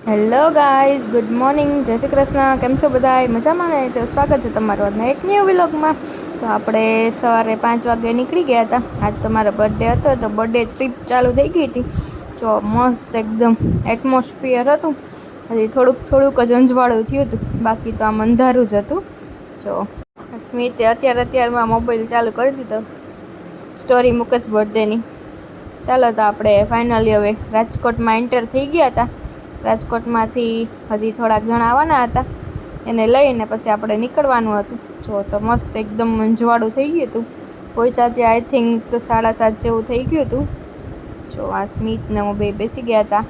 Hello guys, good morning, જય શ્રી કૃષ્ણ. કેમ છો બધાય? મજામાં ને? તો સ્વાગત છે તમારું આજના એક ન્યૂ વ્લોગમાં. તો આપણે સવારે 5 વાગે નીકળી ગયા હતા. આજ તમારો બર્થડે હતો તો બર્થડે ટ્રીપ ચાલુ થઈ ગઈ હતી. જો મસ્ત એકદમ એટમોસ્ફિયર હતું. હજી થોડુંક જ અંજવાળું થયું હતું, બાકી તો આમ અંધારું જ હતું. જો સ્મિતે અત્યારમાં મોબાઈલ ચાલુ કરી દીધો, સ્ટોરી મૂકે છે બર્થડેની. ચાલો તો આપણે ફાઇનલી હવે રાજકોટમાં એન્ટર થઈ ગયા હતા. રાજકોટમાંથી હજી થોડાક જણા આવવાના હતા, એને લઈને પછી આપણે નીકળવાનું હતું. જો તો મસ્ત એકદમ મંજવાળું થઈ ગયું હતું. પહોંચ્યા ત્યાં આઈ થિંક 7:30 જેવું થઈ ગયું હતું. જો આ સ્મિત ને હું બે બેસી ગયા હતા.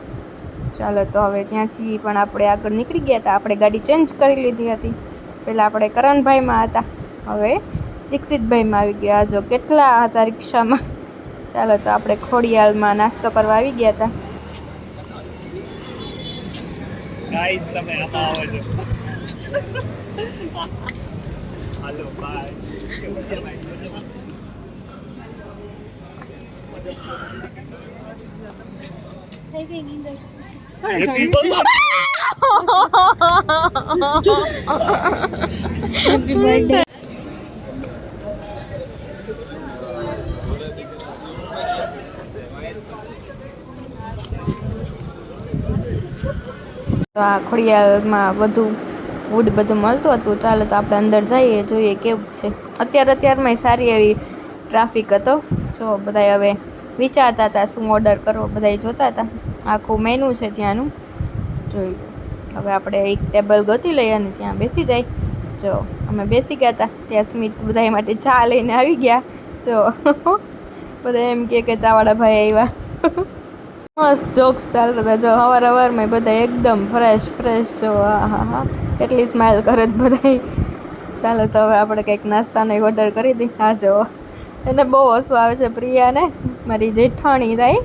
ચાલો તો હવે ત્યાંથી પણ આપણે આગળ નીકળી ગયા હતા. આપણે ગાડી ચેન્જ કરી લીધી હતી. પહેલાં આપણે કરણભાઈમાં હતા, હવે દીક્ષિતભાઈમાં આવી ગયા. જો કેટલા હતા રિક્ષામાં. ચાલો તો આપણે ખોડિયાલમાં નાસ્તો કરવા આવી ગયા હતા. ગાઈસ તમે આમાં આવો છો. હાલો બાય. થઈ ગઈ નીંદર. Happy birthday. Happy birthday. તો આ ખોડિયાલમાં બધું ફૂડ બધું મળતું હતું. ચાલો તો આપણે અંદર જઈએ, જોઈએ કેવું છે. અત્યારમાં સારી એવી ટ્રાફિક હતો. જો બધા હવે વિચારતા હતા શું ઓર્ડર કરવો, બધા જોતા હતા. આખું મેનુ છે ત્યાંનું, જોઈ લો. હવે આપણે એક ટેબલ ગોતી લઈએ અને ત્યાં બેસી જાય. જો અમે બેસી ગયા હતા. ત્યાં સ્મિત બધા માટે ચા લઈને આવી ગયા. જો બધા એમ કે ચાવાળા ભાઈ આવ્યા. મસ્ત જોક્સ ચાલતા હતા. જો હવારમાં બધા એકદમ ફ્રેશ. જો હા, કેટલી સ્માઇલ કરે બધા. ચાલો તો હવે આપણે કંઈક નાસ્તાનો ઓર્ડર કરી દઈએ. હા જો એને બહુ હસવું આવે છે પ્રિયાને, મારી જેઠાણી થાય.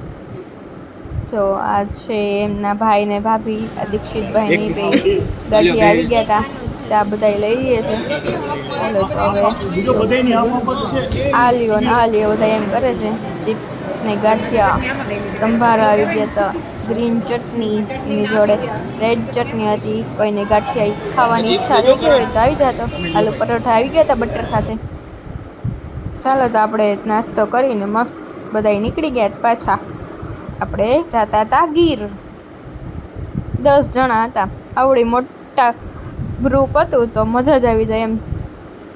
જો આ છે એમના ભાઈ ને ભાભી, દીક્ષિતભાઈની બે ગાડી આવી ગયા હતા. ચા બધા લઈ લઈએ છે. ચાલો તો હવે આ લ્યો બધા એમ કરે છે. ચિપ્સ ને ગાંઠિયા, સંભારા આવી ગયા હતા, ગ્રીન ચટણી, એની જોડે રેડ ચટણી હતી. કોઈને ગાંઠિયા ખાવાની ઈચ્છા થઈ ગઈ હોય તો આવી જતો. આલુ પરોઠા આવી ગયા હતા બટર સાથે. ચાલો તો આપણે નાસ્તો કરીને મસ્ત બધા નીકળી ગયા પાછા. આપણે જતા હતા ગીર. 10 જણા હતા. આવડી મોટા ગ્રુપ હતું તો મજા જ આવી જાય એમ.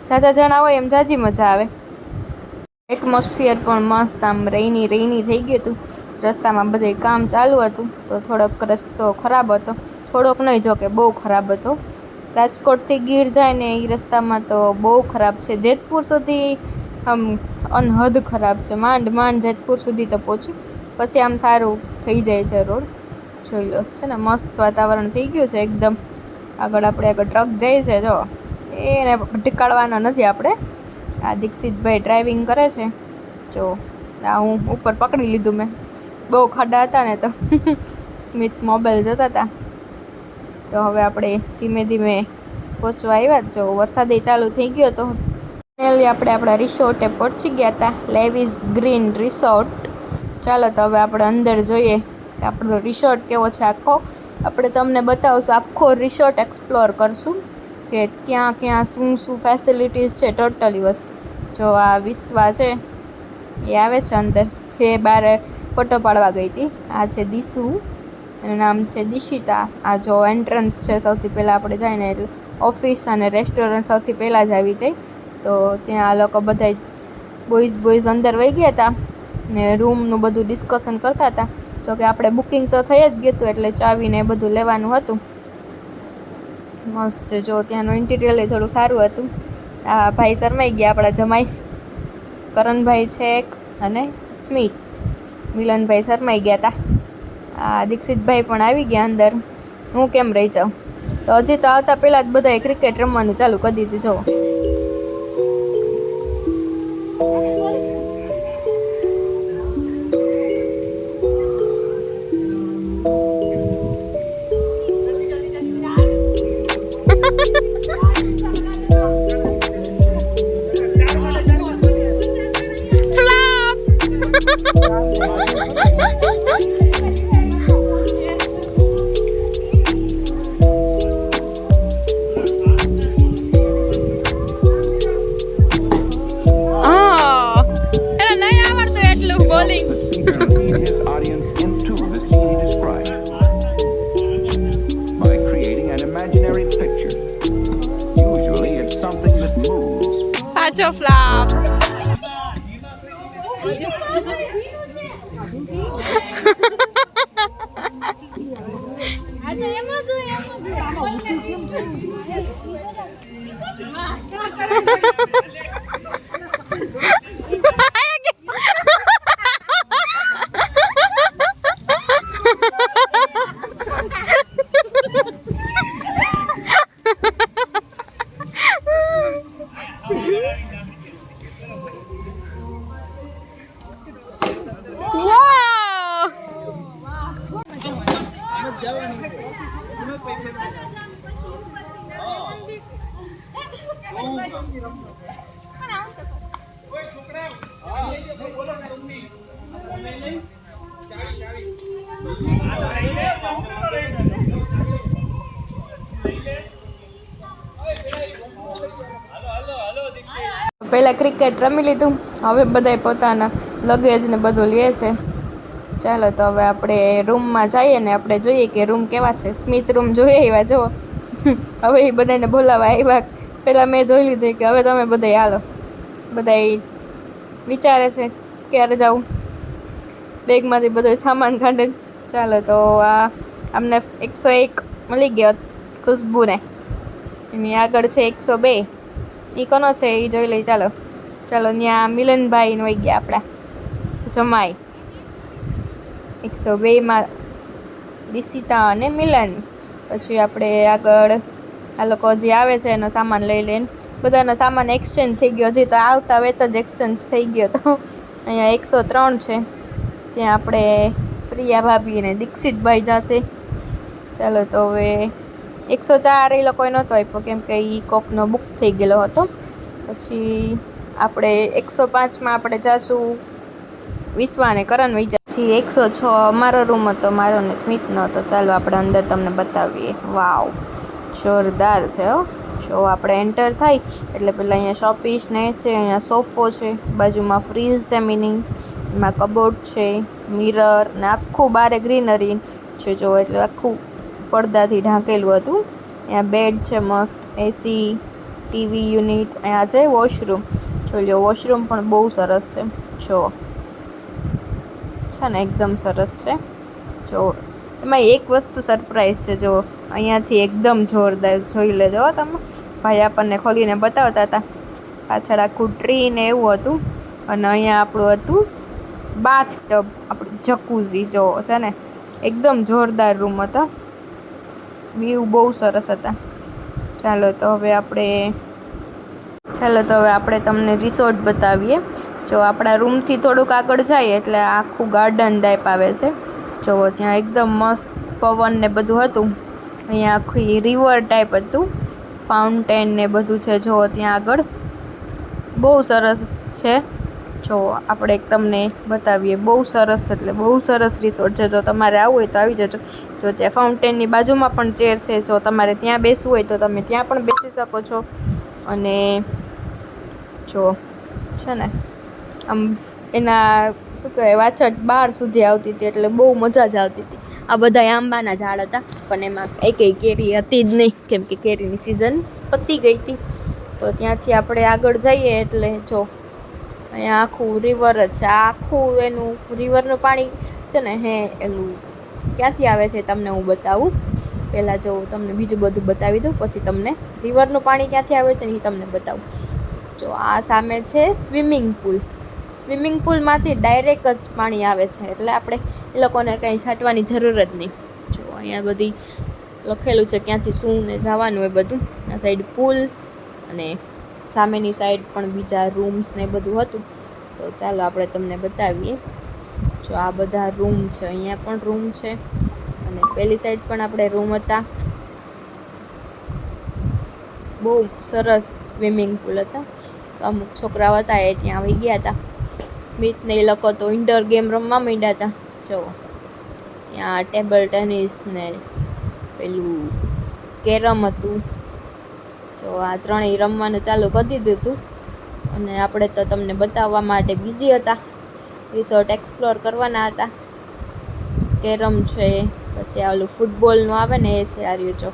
જાજા જણા હોય એમ જાજી મજા આવે. એટમોસ્ફિયર પણ મસ્ત આમ રેની થઈ ગયું હતું. રસ્તામાં બધે કામ ચાલુ હતું તો થોડોક રસ્તો ખરાબ હતો. થોડોક નહીં, જો કે બહુ ખરાબ હતો. રાજકોટથી ગીર જાય ને એ રસ્તામાં તો બહુ ખરાબ છે. જેતપુર સુધી આમ અનહદ ખરાબ છે. માંડ જેતપુર સુધી તો પહોંચી, પછી આમ સારું થઈ જાય છે રોડ. જોઈ લો છે ને, મસ્ત વાતાવરણ થઈ ગયું છે એકદમ. આગળ ટ્રક જાય છે. જો એને ભટકાડવાનો નથી આપણે. આ દીક્ષિતભાઈ ડ્રાઇવિંગ કરે છે. જો આ હું ઉપર પકડી લીધું મેં. બહુ ખાડા હતા ને તો સ્મિત મોબાઈલ જોતા હતા. તો હવે આપણે ધીમે ધીમે પહોંચવા આવ્યા. જો વરસાદ ચાલુ થઈ ગયો હતો. ફાઇનલી આપણે આપણા રિસોર્ટે પહોંચી ગયા હતા, લેવિસ ગ્રીન રિસોર્ટ. ચાલો તો હવે આપણે અંદર જોઈએ કે આપણો રિસોર્ટ કેવો છે આખો. આપણે તમને બતાવશું, આખો રિસોર્ટ એક્સપ્લોર કરશું કે ક્યાં શું ફેસિલિટીઝ છે, ટોટલી વસ્તુ. જો આ વિશ્વા છે એ આવે છે અંદર, એ બહાર ફોટો પાડવા ગઈ હતી. આ છે દિશુ, એનું નામ છે દિશિતા. આ જો એન્ટ્રન્સ છે, સૌથી પહેલાં આપણે જાય ને એટલે ઓફિસ અને રેસ્ટોરન્ટ સૌથી પહેલાં જ આવી જાય. તો ત્યાં આ લોકો બધા બોયઝ અંદર વહી ગયા હતા ને રૂમનું બધું ડિસ્કશન કરતા હતા. જોકે આપણે બુકિંગ તો થઈ જ ગયું હતું એટલે ચાવીને એ બધું લેવાનું હતું. મસ્ત છે. જો ત્યાંનું ઇન્ટિરિયર થોડું સારું હતું. આ ભાઈ શરમાઈ ગયા, આપણા જમાઈ કરણભાઈ છે અને સ્મિત. મિલનભાઈ શરમાઈ ગયા હતા. આ દીક્ષિતભાઈ પણ આવી ગયા અંદર. હું કેમ રહી જાઉં. તો હજી તો આવતા પહેલાં જ બધાએ ક્રિકેટ રમવાનું ચાલુ કરી દીધું. જો ફ્લાપ. પહેલા ક્રિકેટ રમી લીધું, હવે બધાય પોતાના લગેજ ને બધું લે છે. ચાલો તો હવે આપણે રૂમમાં જઈએ ને આપણે જોઈએ કે રૂમ કેવા છે. સ્મિત રૂમ જોઈએ એવા જો. હવે એ બધાને બોલાવા આવ્યા. પહેલાં મેં જોઈ લીધું કે હવે તમે બધાય હાલો. બધાય વિચારે છે ક્યારે જાઉં. બેગમાંથી બધો સામાન કાઢે. ચાલો તો આ અમને 101 મળી ગયો ખુશ્બુને. એની આગળ છે 102. એ કોનો છે એ જોઈ લઈ. ચાલો ચાલો ત્યાં મિલનભાઈ વહી ગયા આપણા જમાઈ. 102માં દિશિતા અને મિલન. પછી આપણે આગળ આ લોકો જે આવે છે એનો સામાન લઈ લઈને બધાનો સામાન એક્સચેન્જ થઈ ગયો. હજી તો આવતા વેત જ એક્સચેન્જ થઈ ગયો. તો અહીંયા 103 છે, ત્યાં આપણે પ્રિયા ભાભી અને દીક્ષિતભાઈ જશે. ચાલો તો હવે 104 એ લોકોએ નહોતો આપ્યો કેમ કે એ કોકનો બુક થઈ ગયેલો હતો. પછી આપણે 105માં આપણે જાશું વિશ્વા અને કરણ વહી જાય. પછી 106 અમારો રૂમ હતો, મારો ને સ્મિતનો હતો. ચાલો આપણે અંદર તમને બતાવીએ. વાવ જોરદાર છે હો. જો આપણે એન્ટર થાય એટલે પહેલાં અહીંયા શોપીસ ને છે, અહીંયા સોફો છે, બાજુમાં ફ્રીઝ છે મિનિંગ, એમાં કબોર્ડ છે, મિરર ને આખું બારે ગ્રીનરી છે જો. એટલે આખું પડદાથી ઢાંકેલું હતું. અહીંયા બેડ છે મસ્ત, એસી, ટીવી યુનિટ. અહીંયા છે વોશરૂમ. જોઈ લો વોશરૂમ પણ બહુ સરસ છે જો છે ને, એકદમ સરસ છે જો. એમાં એક વસ્તુ સરપ્રાઈઝ છે જો, અહીંયાથી એકદમ જોરદાર જોઈ લેજો તમે. ભાઈ આપણને ખોલીને બતાવતા હતા. પાછળ આખું ટ્રી ને એવું હતું. અને અહીંયા આપણું હતું બાથ ટબ, આપણું જકુઝી જો છે ને, એકદમ જોરદાર રૂમ હતો. વ્યૂ બહુ સરસ હતા. ચાલો તો હવે આપણે તમને રિસોર્ટ બતાવીએ. જો આપણા રૂમથી થોડુંક આગળ જાય એટલે આખું ગાર્ડન ટાઈપ આવે છે. જો ત્યાં એકદમ મસ્ત પવન ને બધું હતું. અહીંયા આખી રિવર ટાઈપ હતું, ફાઉન્ટેન ને બધું છે જો ત્યાં આગળ. બહુ સરસ છે જો. આપણે તમને બતાવીએ. બહુ સરસ એટલે બહુ સરસ રિસોર્ટ છે. જો તમારે આવવું હોય તો આવી જજો. જો ત્યાં ફાઉન્ટેનની બાજુમાં પણ ચેર છે. જો તમારે ત્યાં બેસવું હોય તો તમે ત્યાં પણ બેસી શકો છો. અને જો છે ને આમ એના શું કહેવાય વાછટ બહાર સુધી આવતી હતી એટલે બહુ મજા જ આવતી હતી. આ બધા આંબાના ઝાડ હતા પણ એમાં એકેય કેરી હતી જ નહીં કેમ કે કેરીની સિઝન પતી ગઈ હતી. તો ત્યાંથી આપણે આગળ જઈએ એટલે જો અહીંયા આખું રિવર જ છે. આખું એનું રિવરનું પાણી છે ને એનું ક્યાંથી આવે છે તમને હું બતાવું. પહેલાં જો તમને બીજું બધું બતાવી દઉં પછી તમને રિવરનું પાણી ક્યાંથી આવે છે ને એ તમને બતાવું. જો આ સામે છે સ્વિમિંગ પુલ. સ્વિમિંગ પુલમાંથી ડાયરેક્ટ જ પાણી આવે છે એટલે આપણે એ લોકોને કંઈ છાંટવાની જરૂર જ નહીં. જો અહીંયા બધી લખેલું છે ક્યાંથી શું ને જવાનું એ બધું. આ સાઈડ પુલ અને સામેની સાઈડ પણ બીજા રૂમ્સ ને બધું હતું. તો ચાલો આપણે તમને બતાવીએ. જો આ બધા રૂમ છે, અહીંયા પણ રૂમ છે અને પેલી સાઈડ પણ આપણે રૂમ હતા. બહુ સરસ સ્વિમિંગ પુલ હતા. અમુક છોકરાઓ હતા એ ત્યાં આવી ગયા હતા. સ્મિત ને એ લોકો તો ઇન્ડોર ગેમ રમવા માંડ્યા હતા. જો ત્યાં ટેબલ ટેનિસ ને પેલું કેરમ હતું. જો આ ત્રણેય રમવાનું ચાલુ કરી દીધું હતું અને આપણે તો તમને બતાવવા માટે બિઝી હતા. રિસોર્ટ એક્સપ્લોર કરવાના હતા. કેરમ છે, પછી આ ઓલું ફૂટબોલનું આવે ને એ છે. આ રહ્યું જો,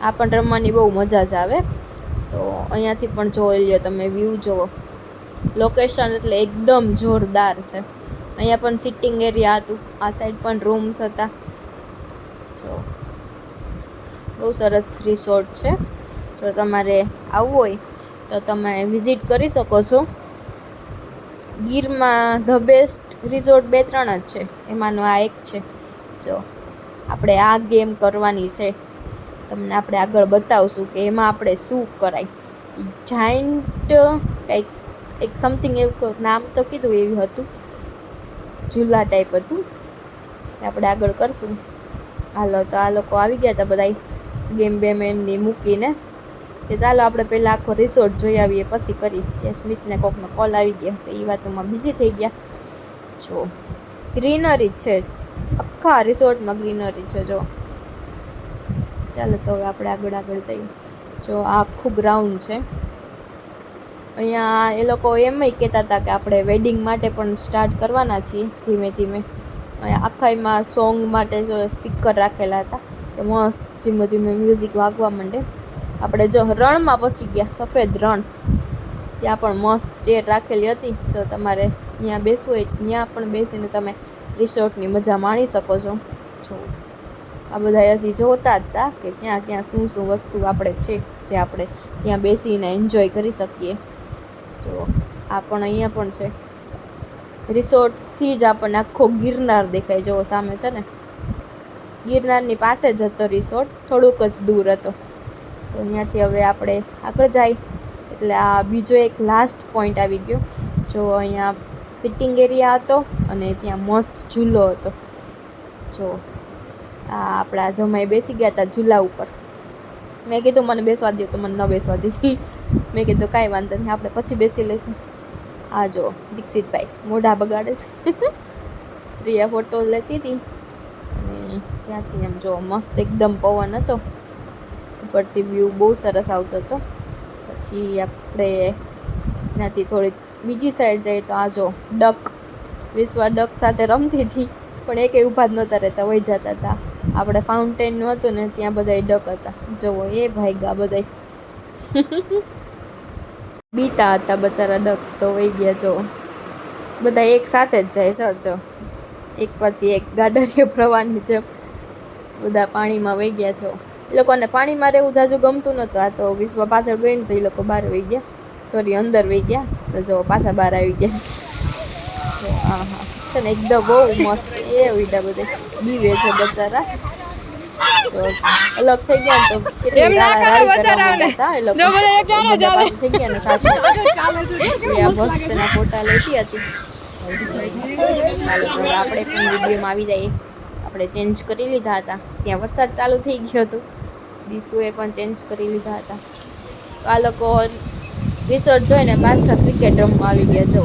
આ પણ રમવાની બહુ મજા જ આવે. તો અહીંયાથી પણ જોઈ લ્યો તમે, વ્યૂ જુઓ. લોકેશન એટલે એકદમ જોરદાર છે. અહીંયા પણ સિટિંગ એરિયા હતું, આ સાઈડ પણ રૂમ્સ હતા. જો બહુ સરસ રિસોર્ટ છે. જો તમારે આવવું હોય તો તમે વિઝિટ કરી શકો છો. ગીરમાં ધ બેસ્ટ રિસોર્ટ 2-3 જ છે, એમાંનો આ એક છે. જો આપણે આ ગેમ કરવાની છે, તમને આપણે આગળ બતાવશું કે એમાં આપણે શું કરાય. જાયન્ટ કંઈક એક સમથિંગ એવું નામ તો કીધું એવું હતું, ઝૂલા ટાઈપ હતું. આપણે આગળ કરશું. હાલો, તો આ લોકો આવી ગયા હતા બધા ગેમ બેમ એમની મૂકીને, કે ચાલો આપણે પહેલાં આખો રિસોર્ટ જોઈ આવીએ પછી કરી. ત્યાં સ્મિતને કોકનો કોલ આવી ગયા, તો એ વાતોમાં બિઝી થઈ ગયા. જો ગ્રીનરી જ છે, આખા રિસોર્ટમાં ગ્રીનરી છે. જો ચાલો તો હવે આપણે આગળ જઈએ. જો આ આખું ગ્રાઉન્ડ છે. અહીંયા એ લોકો એમય કહેતા હતા કે આપણે વેડિંગ માટે પણ સ્ટાર્ટ કરવાના છીએ ધીમે ધીમે. અહીંયા આખાઈમાં સોંગ માટે જો સ્પીકર રાખેલા હતા, કે મસ્ત ધીમે ધીમે મ્યુઝિક વાગવા માંડે. આપણે જો રણમાં પહોંચી ગયા, સફેદ રણ. ત્યાં પણ મસ્ત ચેર રાખેલી હતી. જો તમારે ત્યાં બેસવું હોય ત્યાં પણ બેસીને તમે રિસોર્ટની મજા માણી શકો છો. જો આ બધા હજી જોતા જ હતા કે ક્યાં ક્યાં શું શું વસ્તુ આપણે છે જે આપણે ત્યાં બેસીને એન્જોય કરી શકીએ. જો આ પણ અહીંયા પણ છે. રિસોર્ટથી જ આપણને આખો ગિરનાર દેખાય. જો સામે છે ને, ગિરનારની પાસે જ હતો રિસોર્ટ, થોડુંક જ દૂર હતો. તો અહીંયાથી હવે આપણે આગળ જાય એટલે આ બીજો એક લાસ્ટ પોઈન્ટ આવી ગયો. જો અહીંયા સિટિંગ એરિયા હતો અને ત્યાં મસ્ત ઝૂલો હતો. જો આ આપણા જમાઈ બેસી ગયા હતા ઝૂલા ઉપર. મેં કીધું મને બેસવા દો, તો મને ન બેસવા દીધી. મેં કીધું કાંઈ વાંધો નહીં, આપણે પછી બેસી લઈશું. આ જો દીક્ષિતભાઈ મોઢા બગાડે છે. પ્રિયા ફોટો લેતી હતી અને ત્યાંથી એમ જો મસ્ત એકદમ પવન હતો, ઉપરથી વ્યૂ બહુ સરસ આવતો હતો. પછી આપણે ત્યાંથી થોડીક બીજી સાઈડ જઈએ તો આ જો ડક, વિશ્વા ડક સાથે રમતી હતી, પણ એકે ઊભા જ નહોતા રહેતા, વહી જતા હતા. આપણે ફાઉન્ટેનનું હતું ને ત્યાં બધાય ડક હતા. જુઓ એ ભાગ્યા બધાય બીતા હતા બચારા ડક, તો વહી ગયા. જો બધા એક સાથે જ જાય છે. જો એક પછી એક ગાડરીય પ્રવાહની જેમ બધા પાણીમાં વહી ગયા. છો એ લોકોને પાણીમાં રહેવું જાજુ ગમતું નહોતું. આ તો વિશ્વ પાછળ ગઈ ને તો એ લોકો બહાર વહી ગયા, સોરી અંદર વહી ગયા. તો જો પાછા બહાર આવી ગયા. જો હા હા છે ને, એકદમ બહુ મસ્ત. એ વીડા બધે બીવે છે બચારા. જો અલગ થઈ ગયા ને તો કેટલી રાડી કરવા માંડ્યા હતા એ લોકો. બધા પાછા થઈ ગયા ને સાચું આ મસ્તના ફોટા લેતી હતી. ચાલો તો આપણે પણ વિડીયોમાં આવી જઈએ. આપણે ચેન્જ કરી લીધા હતા, ત્યાં વરસાદ ચાલુ થઈ ગયો હતો. દીસુએ પણ ચેન્જ કરી લીધા હતા. તો આ લોકો રિસોર્ટ જોઈને પાછા ક્રિકેટ રમવા આવી ગયા. જો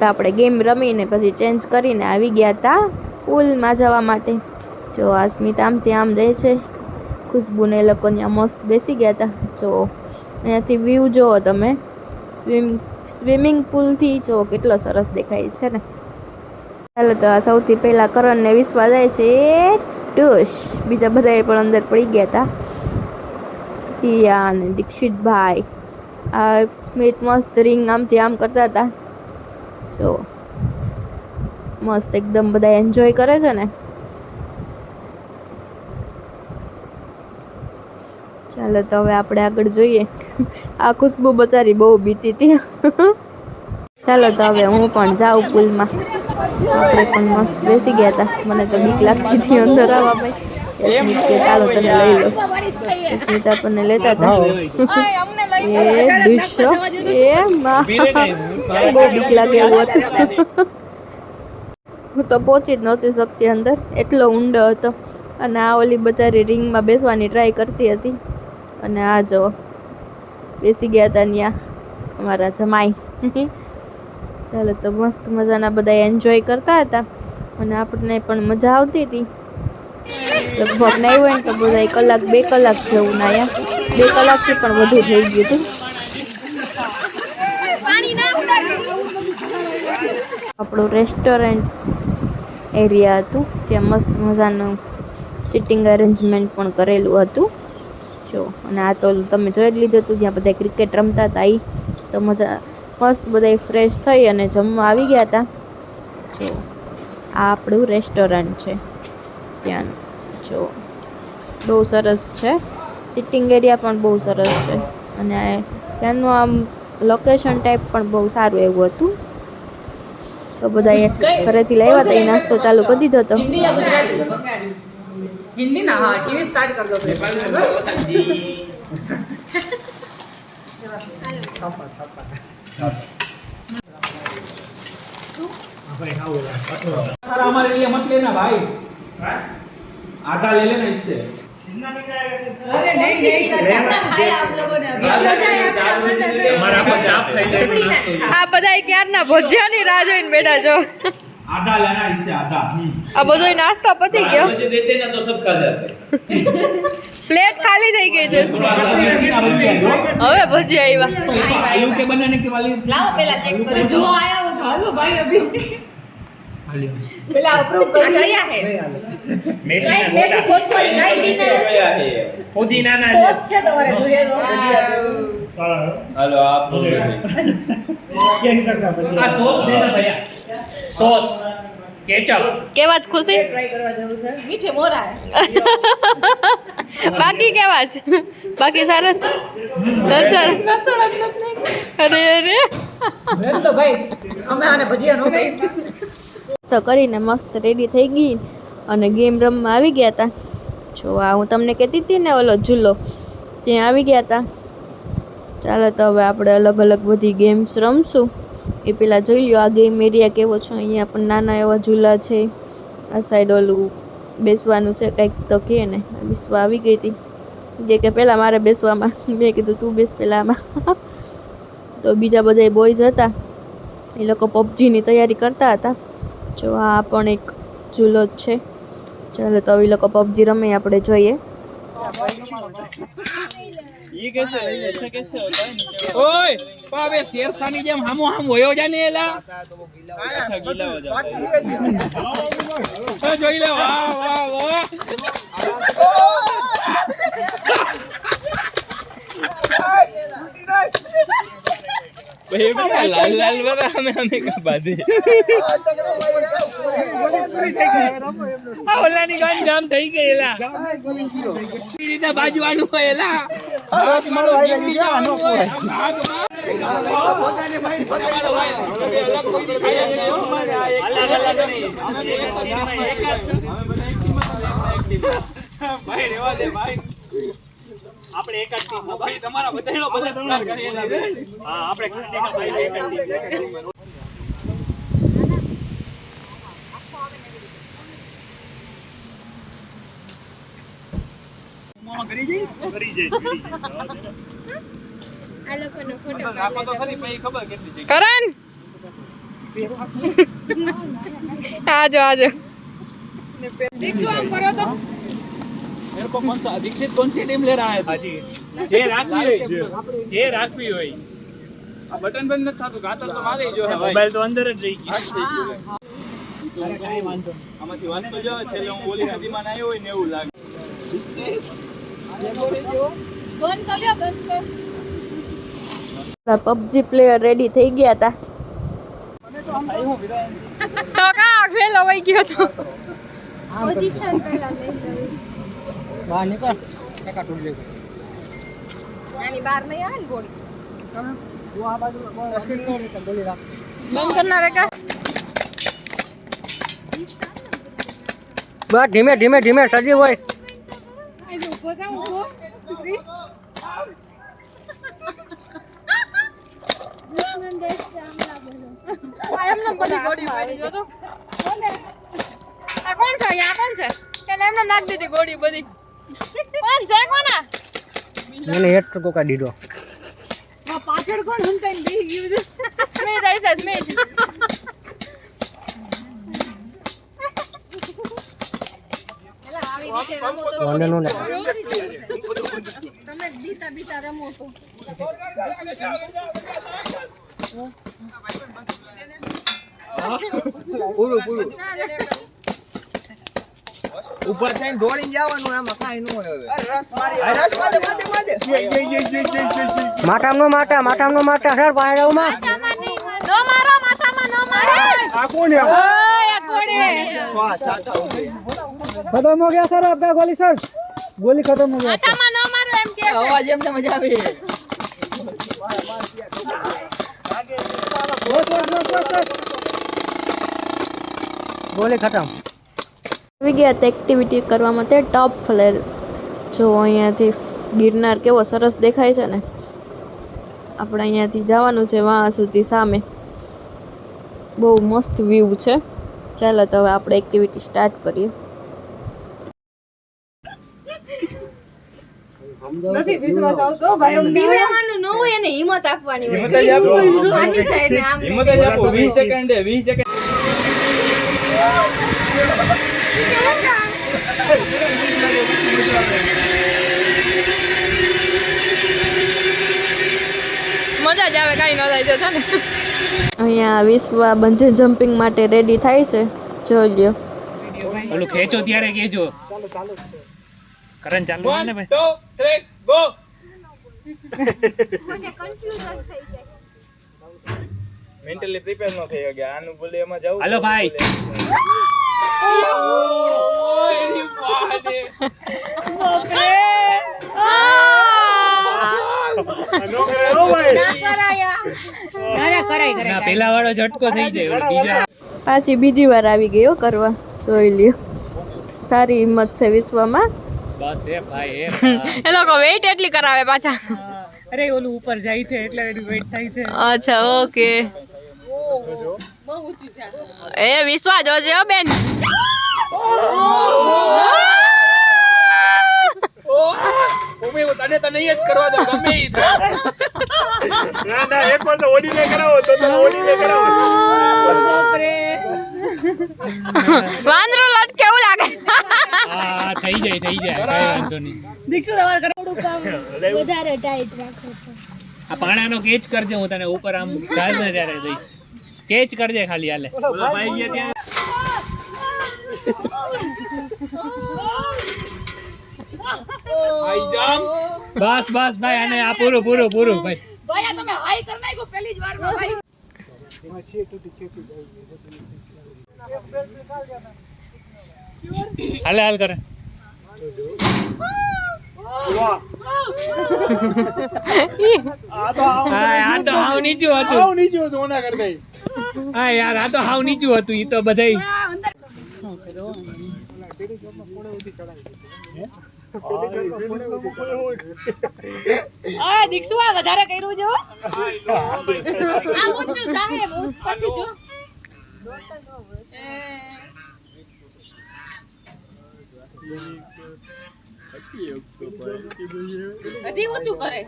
આપણે ગેમ રમીને પછી ચેન્જ કરીને આવી ગયા હતા પુલમાં જવા માટે. જો આ સ્મિત આમથી આમ જાય છે, ખુશ્બુને એ લોકો ત્યાં મસ્ત બેસી ગયા હતા. જો અહીંયાથી વ્યૂ જુઓ તમે, સ્વિમિંગ પુલથી જો કેટલો સરસ દેખાય છે ને. ચાલો તો આ સૌથી પહેલાં કરણને વિશ્વા જાય છે ડુશ. બીજા બધાએ પણ અંદર પડી ગયા હતા, ટિયા અને દીક્ષિતભાઈ. આ સ્મિત મસ્ત રિંગ આમથી આમ કરતા હતા. જો મસ્ત એકદમ બધા એન્જોય કરે છે ને. ચાલો તો હવે આપણે આગળ જોઈએ. આ ખુશ્બુ બચારી બહુ બીતી હતી. ચાલો તો હવે હું પણ જાઉં પુલમાં. આપણે પણ મસ્ત બેસી ગયા હતા. મને તો બીક લાગતી હતી અંદર આવવા ભાઈ. સ્મિત કે ચાલો તને લઈ લો. સ્મિત આપણને લેતા હતા. એ ડિશો એ માં બહુ બીક લાગે એવું હતું. હું તો પહોંચી જ નહોતી શકતી અંદર, એટલો ઊંડો હતો. અને આ ઓલી બચારી રિંગમાં બેસવાની ટ્રાય કરતી હતી. અને આ જો બેસી ગયા હતા ત્યાં અમારા જમાઈ. ચાલો તો મસ્ત મજાના બધા એન્જોય કરતા હતા અને આપણને પણ મજા આવતી હતી. લગભગ નહીં હોય ને તો બધા 1-2 કલાક જેવું નાયા. 2 કલાકથી પણ વધુ થઈ ગયું હતું. આપણું રેસ્ટોરન્ટ એરિયા હતું, ત્યાં મસ્ત મજાનું સિટિંગ અરેન્જમેન્ટ પણ કરેલું હતું જો. અને આ તો તમે જોઈ જ લીધું હતું જ્યાં બધા ક્રિકેટ રમતા હતા એ તો મજા મસ્ત બધા ફ્રેશ થઈ અને જમવા આવી ગયા હતા જો. આ આપણું રેસ્ટોરન્ટ છે ત્યાંનું જો, બહુ સરસ છે. સિટિંગ એરિયા પણ બહુ સરસ છે અને ત્યાંનું આમ લોકેશન ટાઈપ પણ બહુ સારું એવું હતું. તો બધા ઘરેથી લાવ્યા હતા એ નાસ્તો ચાલુ કરી દીધો હતો. हिंदी ना हाँ टीवी स्टार्ट कर दो सारा हमारे लिए मत लेना भाई, आटा ले लेना इससे। अरे नहीं नहीं सर कितना खाया आप लोगों ने अभी हमारा पास आप આ બધા ક્યારના ભજીયાની રાહ જોઈને બેઠા છો. आटा लेना इससे, आटा। આ બધો નાસ્તો પતી ગયો, मुझे देते ना तो सब खा जाते। પ્લેટ ખાલી થઈ ગઈ છે. थोड़ा सा ना बन गया जो। હવે ભજીયા આવ્યા. तो ये तो आलू के बनाने के वाली। लाओ पहला चेक करो जो आया उठा लो भाई अभी पहला अप्रूव कर दिया है मेथी कोथमरी नहीं डिनर है पुदीना ना सॉस છે તમારે જોઈએ તો हेलो आप बोल रहे हाँ सॉस देना भैया, सॉस केचप। કેવા જ ખુશી? ટ્રાય કરવા જવું છે મીઠે મોરા હે બાકી કેવા છે? બાકી સારા છે? લસણ લસણ જ નથી અરે અરે બેન તો ભાઈ અમે આને ભજીયા નો ગઈ તો કરીને મસ્ત રેડી થઈ ગઈ અને ગેમ રમવા આવી ગયા હતા જો. આ હું તમને કહેતી હતી ને ઓલો ઝૂલો, ત્યાં આવી ગયા હતા. ચાલો તો હવે આપણે અલગ અલગ બધી ગેમ્સ રમશું. એ પહેલાં જોઈ લો આ ગેમ એરિયા કેવો છે. અહીંયા પણ નાના એવા ઝૂલા છે. આ સાઈડ ઓલું બેસવાનું છે કંઈક તો કહે ને. વિશ્વા આવી ગઈ હતી જે કે પહેલાં મારે બેસવામાં, મેં કીધું તું બેસ પહેલાંમાં. તો બીજા બધા બોયઝ હતા એ લોકો પબજીની તૈયારી કરતા હતા જો. આ પણ એક ઝૂલો જ છે. ચાલો તો એ લોકો પબજી રમે આપણે જોઈએ. ये कैसे ऐसा कैसे होता है नीचे ओए पावे शेरशानी जेम हमो हम होयो जाने एला अच्छा गीला हो जाता है। ए જોઈ લે વાહ વાહ વાહ भाई बेटा लाल लाल वाला हमें का बादे આ ઓલાની ગાન જામ થઈ ગયેલા ઈ રીતે બાજવાનું હોયેલા બસ મારો જિંદગી જાનો કોઈ પોતાને ભાઈ પોતાને ભાઈ અલગ કોઈ દેખાય નહીં હો મારે અલગ અલગ નહીં ભાઈ રેવા દે ભાઈ આપણે એક જ ટીમ ભાઈ તમારા બધાનો બધા તમારા કરેલા હા આપણે ખાટેકા ભાઈ એક જ ટીમ મોમાં કરી જઈશ આ લોકોનો ફોટો રાખો તો ખરી પછી ખબર કેટલી જગ્યા કરણ આજો આજો દીક્ષુ આમ કરો તો मेरे को कौन सा दीक्षित कौन सी टीम ले रहा है हाजी जे राखवी होई आ बटन बंद न था तो गाता तो मारे जो है मोबाइल तो अंदर જ રહી ગઈ અરે કાઈ વાંધો આમાંથી વાત તો જાવ છે હું ઓલી સદીમાં આવ્યો હોય ને એવું લાગે ગન કર્યો ગન કર પબજી પ્લેયર રેડી થઈ ગયા હતા તો કા ફેલ હોઈ ગયો તો પોઝિશન પહેલા લઈ જવી બહાર નીકળ કાકા ટૂટ જાય આની બહાર નહીં આવે ને ગોળી તું આ બાજુ સ્ક્રીન નો રે ગોલી રાખ બંધ કરના રે કા બસ ધીમે ધીમે ધીમે સજી હોય આઈ ઉભો થા ઉભો ક્રિસ દુશ્મન દેશ से हमला बोलो આ એમને બધી ગોળી પડી ગયો તો આ કોણ છે આ કોણ છે એટલે એમને નાખ દીધી ગોળી બધી કોણ છે કોના મને હેડ તો કોકા દીધો આ પાછળ કોણ હંતાઈને બેહી ગયું છે મેં જાય છે મેં એલા આવી રીતે રમો તો વાંધો ન તમે બીતા બીતા રમો તો પૂરું પૂરું ઉપર થઈને દોડીને જવાનું આમાં કાંઈ ન હોય હવે રસ માદે માટામ નો માટા સર પાસે જાવ માં નો મારો માથામાં નો મારો આ કોણ है ઓય કોડે खत्म हो गया सर आपका गोली सर गोली खत्म हो गया માથામાં નો મારો એમ કે અવાજ એમને મજા આવી गोली खत्म આવી ગયા હતા એક્ટિવિટી કરવા માટે ટોપ ફ્લેર જો અહીંયાથી ગિરનાર કેવો સરસ દેખાય છે ને આપણે અહીંયાથી જવાનું છે વહાં સુધી સામે બહુ મસ્ત વ્યૂ છે ચાલો તો હવે આપણે એક્ટિવિટી સ્ટાર્ટ કરીએ નથી વિશ્વાસ આવતો ભાઈ બીવડાવાનું ન હોય એને હિંમત આપવાની હોય ફાટી જાય ને આમ હિંમત જ આપો 20 સેકન્ડે 20 સેકન્ડ મજા જ આવે કાઈ ન થાય તો છે ને અહીંયા વિશ્વ બંજી જમ્પિંગ માટે રેડી થાય છે જોઈ લ્યો ઓલું ખેંચો ત્યારે કેજો ચાલો કરણ ચાલુ ને ભાઈ 1 2 3 ગો મેન્ટલી પ્રિપેર ન થઈ ગયા આનું બોલે એમાં જાવ હાલો ભાઈ ના પેલા વાળો ઝટકો થઈ જાય બીજા પાછી બીજી વાર આવી ગયો કરવા જોઈ લ્યો સારી હિંમત છે વિશ્વમાં બસ એ ભાઈ એ લોકો વેઇટ એટલી કરાવે પાછા અરે ઓલું ઉપર જાય છે એટલે વેઇટ થાય છે અચ્છા ઓકે એ વિશ્વાસ જોજે હો બેન તને તો નહીં જ કરવા દો ગમે ઈ ના એક વાર તો ઓડીને કરાવો તો ઓડીને કરાવો વાંદરો લટકે એવું લાગે હા થઈ જાય કઈ વાંધો નહીં દીક્ષુ તમારે કરોડું કામ વધારે ટાઈટ રાખો છો આ પાણાનો કેચ કરજે હું તને ઉપર આમ ગાલ ને ત્યારે દઈશ કેચ કરજે ખાલી હાલે ઓલા ભાઈ ગયા ત્યાં આઈ જામ બસ ભાઈ આને આ પૂરું ભાઈ ભાઈ આ તમે હાઈ કર નાખો પહેલી જ વારમાં ભાઈ હાલ કરે આ તો હાવ નીચું હતું હા યાર આ તો હાવ નીચું હતું ઈ તો બધાય આ દીક્ષુ આ વધારે કર્યું જો આ ઊંચું સાહેબ ઉપરથી જો હજી ઊંચું કરે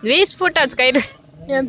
20 ફૂટ જ કર્યું એમ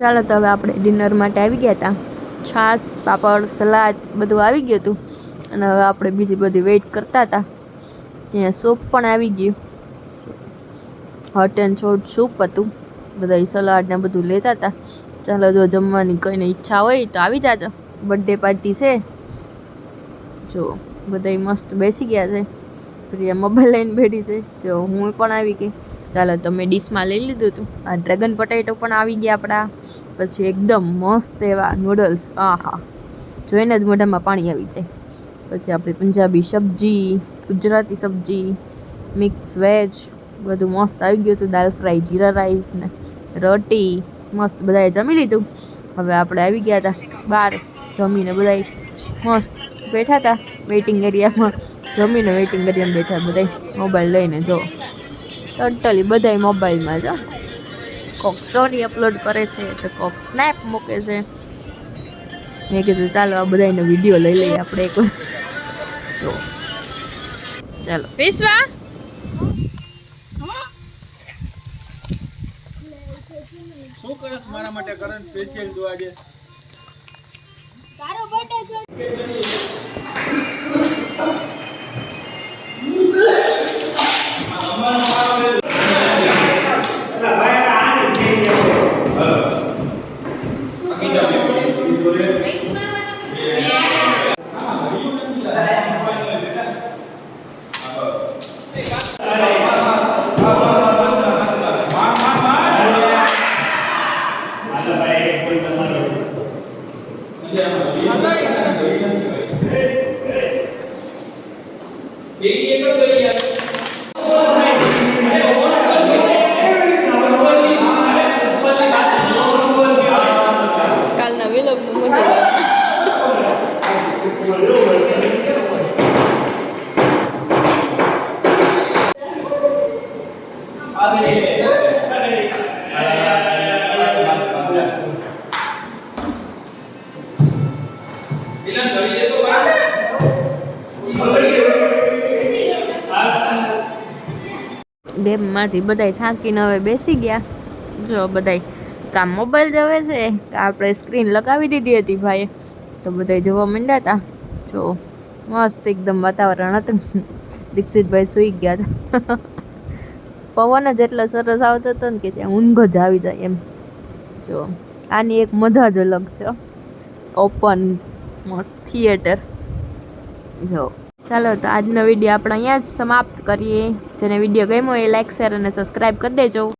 ચાલો તો હવે આપણે ડિનર માટે આવી ગયા હતા છાશ પાપડ સલાડ બધું આવી ગયું હતું અને હવે આપણે બીજી બધી વેઇટ કરતા હતા ત્યાં સૂપ પણ આવી ગયું હોટ એન્ડ શોર્ટ સૂપ હતું બધા સલાડ ને બધું લેતા હતા ચાલો જો જમવાની કોઈને ઈચ્છા હોય તો આવી જાજો, બર્થડે પાર્ટી છે. જો બધા મસ્ત બેસી ગયા છે, પ્રિયા મોબાઈલ લઈને બેઠી છે. જો હું પણ આવી ગઈ. ચાલો તમે ડીશમાં લઈ લીધું હતું. આ ડ્રેગન પોટેટો પણ આવી ગયા આપણા. પછી એકદમ મસ્ત એવા નૂડલ્સ, આહા જોઈને જ મોઢામાં પાણી આવી જાય. પછી આપણી પંજાબી સબ્જી, ગુજરાતી સબ્જી, મિક્સ વેજ બધું મસ્ત આવી ગયું હતું. દાલ ફ્રાય, જીરા રાઈસ ને રોટી મસ્ત બધાએ જમી લીધું. હવે આપણે આવી ગયા હતા બહાર જમીને, બધાએ મસ્ત બેઠા હતા વેઇટિંગ એરિયામાં. જમીને વેઇટિંગ એરિયામાં બેઠા બધાએ મોબાઈલ લઈને. જો ટોટલી બધાએ મોબાઈલમાં જો કોક સ્ટોરી અપલોડ કરે છે તો કોક સ્નેપ મૂકે છે. મેં કીધું ચાલો આ બધાનો વિડીયો લઈ લઈએ આપણે એક વાર. જો ચાલો વિશ્વા શું કરસ મારા માટે કરણ સ્પેશિયલ તું આજે? તારો બર્થડે છે. કાલના વિલોગનું મજા આવે. ડેમમાંથી બધાય થાકીને હવે બેસી ગયા. જો બધાય કામ મોબાઈલ જોવે છે કે આપણે સ્ક્રીન લગાવી દીધી હતી ભાઈએ, તો બધાય જોવા માંડ્યા હતા. જો મસ્ત એકદમ વાતાવરણ હતું. દીક્ષિતભાઈ સૂઈ ગયા હતા. પવન જ એટલો સરસ આવતો હતો ને કે ત્યાં ઊંઘ જ આવી જાય એમ. જો આની એક મજા જ અલગ છે. ઓપન મસ્ત થિયેટર. જો ચાલો તો આજનો વિડીયો આપણે અહીંયા જ સમાપ્ત કરીએ. જેને વિડીયો ગમ્યો એ લાઈક, શેર અને સબસ્ક્રાઈબ કરી દેજો.